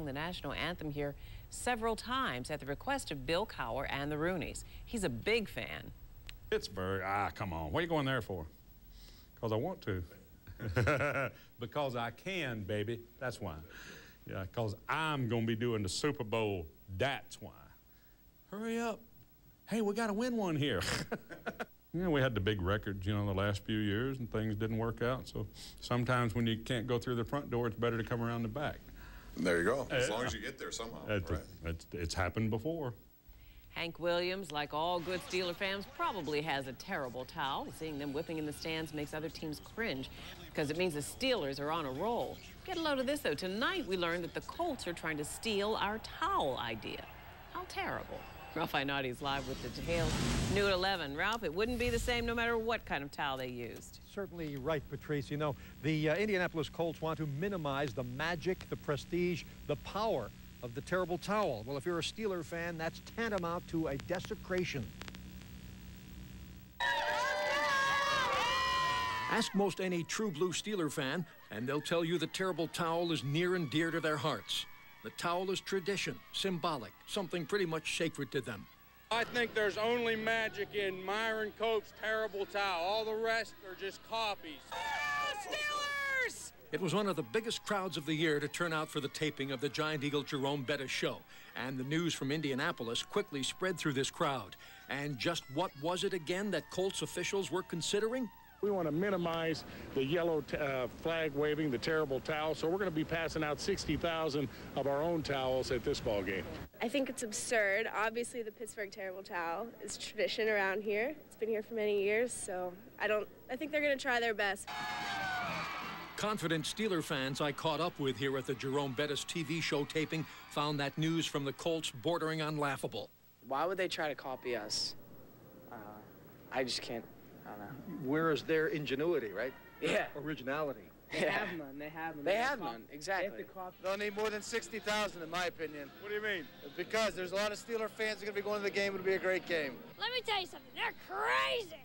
sung the national anthem here several times at the request of Bill Cowher and the Rooneys. He's a big fan. Pittsburgh, come on. What are you going there for? Because I want to. Because I can, baby. That's why. Yeah, because I'm going to be doing the Super Bowl. That's why. Hurry up. Hey, we got to win one here. You know, we had the big records, you know, the last few years, and things didn't work out. So sometimes when you can't go through the front door, it's better to come around the back. There you go. As long as you get there somehow. It's happened before. Hank Williams, like all good Steeler fans, probably has a terrible towel. Seeing them whipping in the stands makes other teams cringe because it means the Steelers are on a roll. Get a load of this, though. Tonight, we learned that the Colts are trying to steal our towel idea. How terrible. Ralph Ianotti's live with the details. New at 11. Ralph, it wouldn't be the same no matter what kind of towel they used. Certainly right, Patrice. You know, the Indianapolis Colts want to minimize the magic, the prestige, the power of the terrible towel. Well, if you're a Steeler fan, that's tantamount to a desecration. Ask most any true blue Steeler fan, and they'll tell you the terrible towel is near and dear to their hearts. The towel is tradition, symbolic, something pretty much sacred to them. I think there's only magic in Myron Cope's terrible towel. All the rest are just copies. Steelers! It was one of the biggest crowds of the year to turn out for the taping of the Giant Eagle Jerome Bettis show. And the news from Indianapolis quickly spread through this crowd. And just what was it again that Colts officials were considering? We want to minimize the yellow flag waving, the terrible towel, so we're going to be passing out 60,000 of our own towels at this ball game. I think it's absurd. Obviously, the Pittsburgh terrible towel is tradition around here. It's been here for many years, so I think they're going to try their best. Confident Steeler fans I caught up with here at the Jerome Bettis TV show taping found that news from the Colts bordering on laughable. Why would they try to copy us? I just can't. I don't know. Where is their ingenuity, right? Yeah. Originality. They have none. They have none. They have none. Exactly. They'll need more than 60,000, in my opinion. What do you mean? Because there's a lot of Steeler fans who are going to be going to the game. It'll be a great game. Let me tell you something. They're crazy.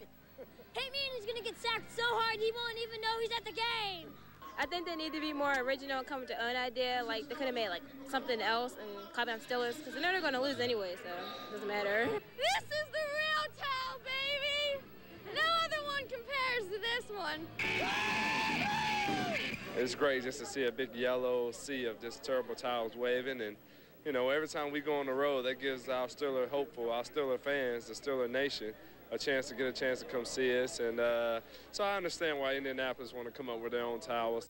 Hey, man, he's going to get sacked so hard he won't even know he's at the game. I think they need to be more original and come with their own idea. Like, they could have made, like, something else and call them Steelers, because they know they're going to lose anyway, so it doesn't matter. This is the real towel, baby! No other one compares to this one. It's great just to see a big yellow sea of just terrible towels waving. And, you know, every time we go on the road, that gives our Steeler hopeful, our Steeler fans, the Steeler Nation, a chance to come see us. And so I understand why Indianapolis want to come up with their own towels.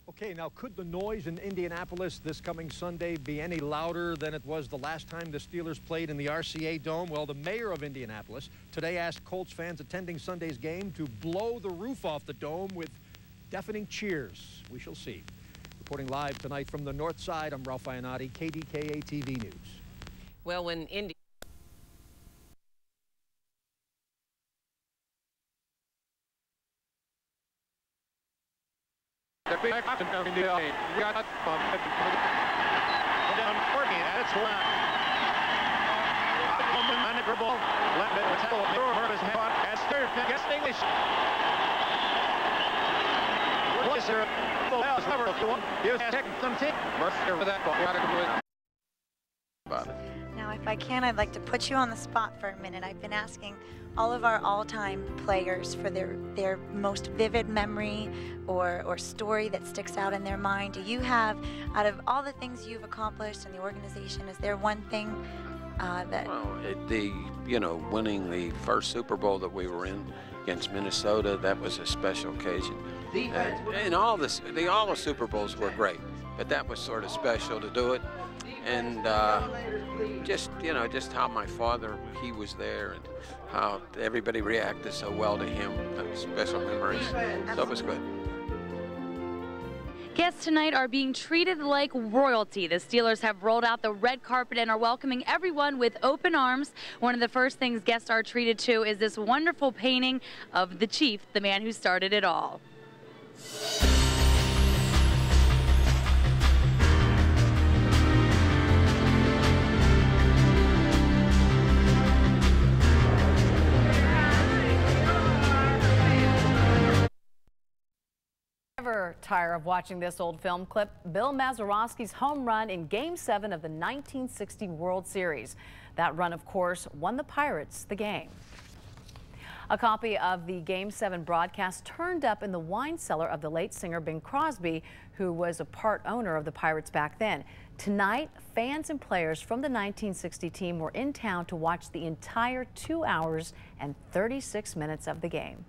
Okay, now could the noise in Indianapolis this coming Sunday be any louder than it was the last time the Steelers played in the RCA Dome? Well, the mayor of Indianapolis today asked Colts fans attending Sunday's game to blow the roof off the dome with deafening cheers. We shall see. Reporting live tonight from the north side, I'm Ralph Iannotti, KDKA TV News. Well, when Indy Now, if I can, I'd like to put you on the spot for a minute. I've been asking all of our all-time players for their most vivid memory or story that sticks out in their mind. Do you have, out of all the things you've accomplished in the organization, is there one thing that... Well, winning the first Super Bowl that we were in against Minnesota, that was a special occasion. And all the Super Bowls were great, but that was sort of special to do it. And just how my father, he was there, and how everybody reacted so well to him. Special memories. So it was good. Guests tonight are being treated like royalty. The Steelers have rolled out the red carpet and are welcoming everyone with open arms. One of the first things guests are treated to is this wonderful painting of the Chief, the man who started it all. never tire of watching this old film clip, Bill Mazeroski's home run in Game 7 of the 1960 World Series. That run, of course, won the Pirates the game. A copy of the Game 7 broadcast turned up in the wine cellar of the late singer Bing Crosby, who was a part owner of the Pirates back then. Tonight, fans and players from the 1960 team were in town to watch the entire 2 hours and 36 minutes of the game.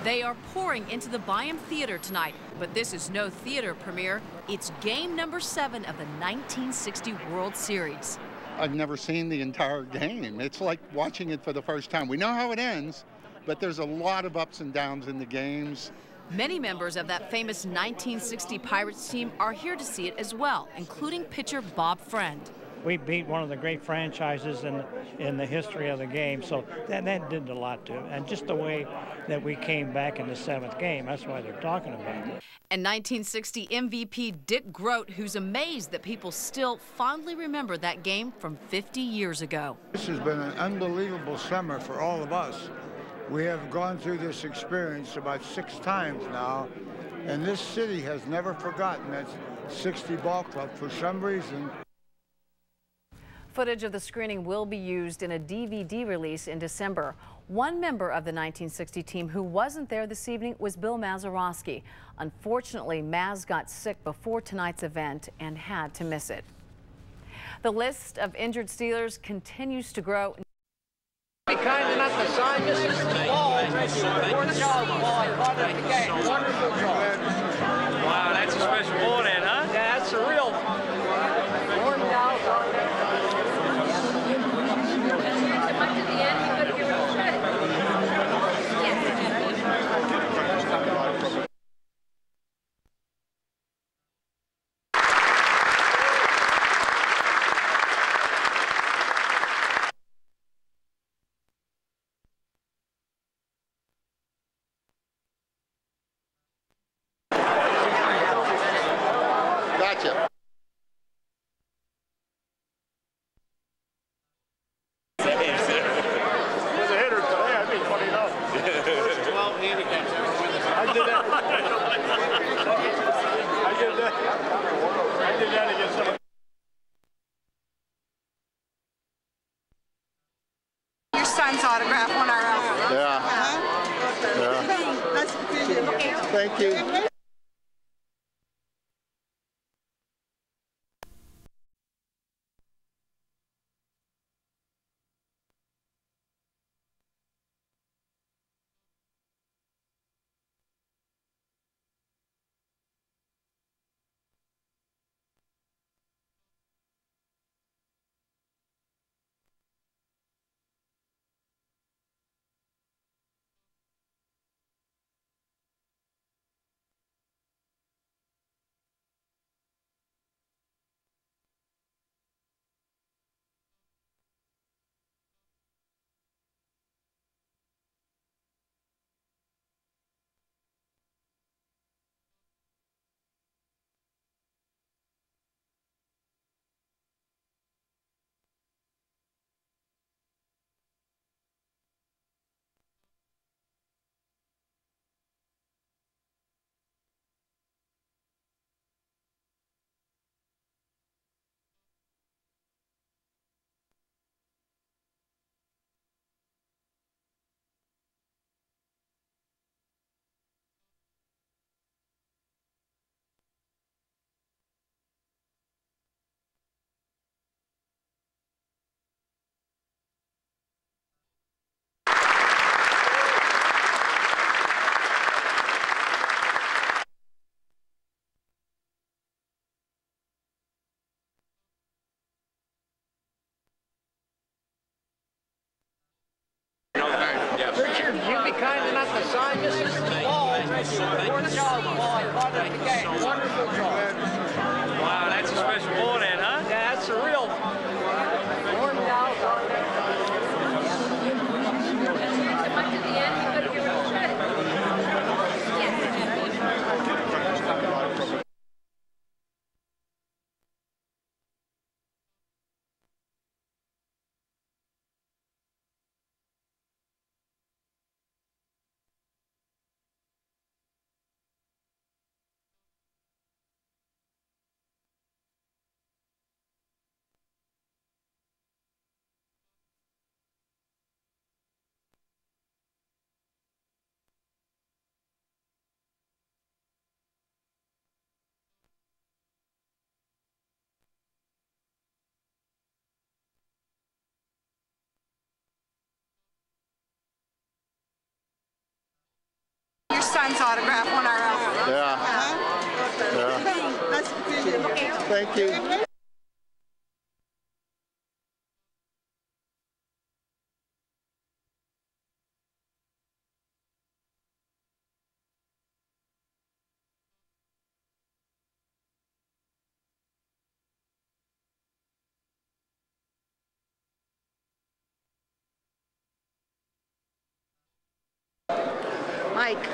They are pouring into the Byham Theater tonight, but this is no theater premiere. It's game number 7 of the 1960 World Series. I've never seen the entire game. It's like watching it for the first time. We know how it ends, but there's a lot of ups and downs in the games. Many members of that famous 1960 Pirates team are here to see it as well, including pitcher Bob Friend. We beat one of the great franchises in the history of the game, so that did a lot to it. And just the way that we came back in the 7th game, that's why they're talking about it. And 1960 MVP Dick Groat, who's amazed that people still fondly remember that game from 50 years ago. This has been an unbelievable summer for all of us. We have gone through this experience about 6 times now, and this city has never forgotten that 60 ball club for some reason. Footage of the screening will be used in a DVD release in December. One member of the 1960 team who wasn't there this evening was Bill Mazeroski. Unfortunately, Maz got sick before tonight's event and had to miss it. The list of injured Steelers continues to grow. Be kind enough to sign this is the ball. Fourth yard ball. I caught it in the game. Wonderful job. Wow, that's a special ball then, huh? Yeah, that's a real one. Gotcha. I did that against someone. Your son's autograph on our album. Yeah. Thank you. son's autograph on our album. Yeah. Nice to meet you. Thank you. Mike.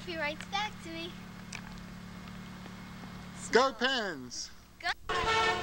He writes back to me. Go Pens! Go.